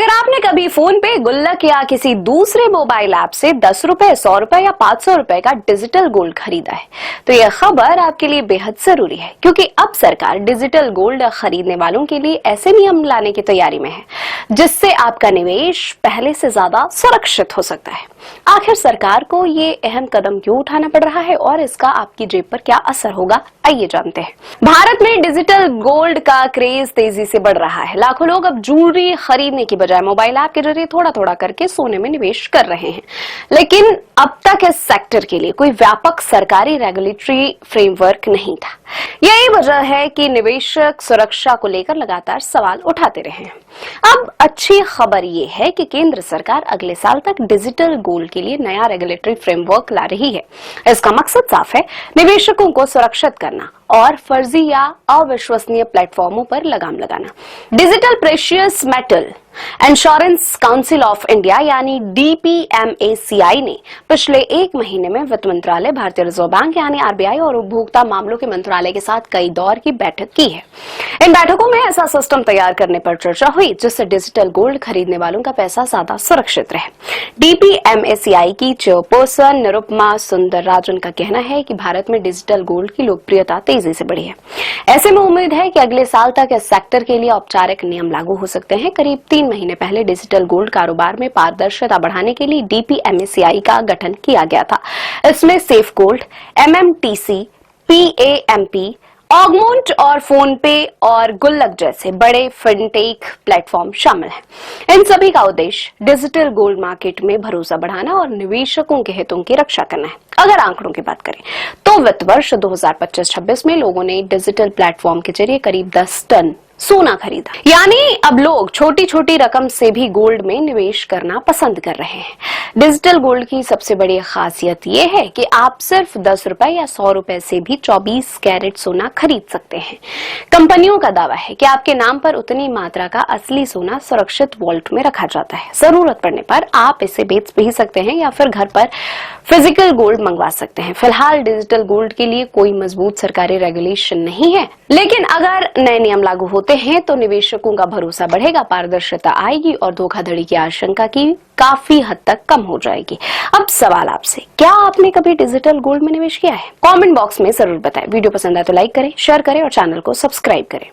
अगर आपने कभी फोन पे, गुल्लक या किसी दूसरे मोबाइल ऐप से 10 रुपए, 100 रुपए या 500 रुपए का डिजिटल गोल्ड खरीदा है तो यह खबर आपके लिए बेहद जरूरी है, क्योंकि अब सरकार डिजिटल गोल्ड खरीदने वालों के लिए ऐसे नियम लाने की तैयारी में है जिससे आपका निवेश पहले से ज्यादा सुरक्षित हो सकता है। आखिर सरकार को ये अहम कदम क्यों उठाना पड़ रहा है और इसका आपकी जेब पर क्या असर होगा, आइए जानते हैं। भारत में डिजिटल गोल्ड का क्रेज तेजी से बढ़ रहा है। लाखों लोग अब ज्वेलरी खरीदने की बजाय मोबाइल ऐप के जरिए थोड़ा थोड़ा करके सोने में निवेश कर रहे हैं, लेकिन अब तक इस सेक्टर के लिए कोई व्यापक सरकारी रेगुलेटरी फ्रेमवर्क नहीं था। यही वजह है कि निवेशक सुरक्षा को लेकर लगातार सवाल उठाते रहे हैं। अब अच्छी खबर ये है कि केंद्र सरकार अगले साल तक डिजिटल गोल्ड के लिए नया रेगुलेटरी फ्रेमवर्क ला रही है। इसका मकसद साफ है, निवेशकों को सुरक्षित करना और फर्जी या अविश्वसनीय प्लेटफॉर्मों पर लगाम लगाना। Digital precious metal insurance council of India यानी DPMACI ने पिछले एक महीने में वित्त मंत्रालय, भारतीय रिजर्व बैंक यानी RBI और उपभोक्ता मामलों के मंत्रालय के साथ कई दौर की बैठक की है। इन बैठकों में ऐसा सिस्टम तैयार करने पर चर्चा हुई जिससे डिजिटल गोल्ड खरीदने वालों का पैसा ज्यादा सुरक्षित रहे। DPMACI की चेयरपर्सन निरुपमा सुंदरराजन का कहना है कि भारत में डिजिटल गोल्ड की लोकप्रियता तेजी से बढ़ी है। ऐसे में उम्मीद है कि अगले साल तक इस सेक्टर के लिए औपचारिक नियम लागू हो सकते हैं। करीब 3 महीने पहले डिजिटल गोल्ड कारोबार में पारदर्शिता बढ़ाने के लिए DPMACI का गठन किया गया था। इसमें safe gold, MMTC, PAMP, Augmont और फोन पे और गुल्लक जैसे बड़े फिनटेक प्लेटफॉर्म शामिल हैं। इन सभी का उद्देश्य डिजिटल गोल्ड मार्केट में भरोसा बढ़ाना और निवेशकों के हितों की रक्षा करना है। अगर आंकड़ों की बात करें तो वित्त वर्ष 2025-26 में लोगों ने डिजिटल प्लेटफॉर्म के जरिए करीब 10 टन सोना खरीदा। यानी अब लोग छोटी छोटी रकम से भी गोल्ड में निवेश करना पसंद कर रहे हैं। डिजिटल गोल्ड की सबसे बड़ी खासियत यह है कि आप सिर्फ 10 रुपए या 100 रुपए से भी 24 कैरेट सोना खरीद सकते हैं। कंपनियों का दावा है कि आपके नाम पर उतनी मात्रा का असली सोना सुरक्षित वॉल्ट में रखा जाता है। जरूरत पड़ने पर आप इसे बेच भी सकते हैं या फिर घर पर फिजिकल गोल्ड मंगवा सकते हैं। फिलहाल डिजिटल गोल्ड के लिए कोई मजबूत सरकारी रेगुलेशन नहीं है, लेकिन अगर नए नियम लागू होते हैं तो निवेशकों का भरोसा बढ़ेगा, पारदर्शिता आएगी और धोखाधड़ी की आशंका की काफी हद तक कम हो जाएगी। अब सवाल आपसे, क्या आपने कभी डिजिटल गोल्ड में निवेश किया है? कमेंट बॉक्स में जरूर बताएं। वीडियो पसंद आए तो लाइक करें, शेयर करें और चैनल को सब्सक्राइब करें।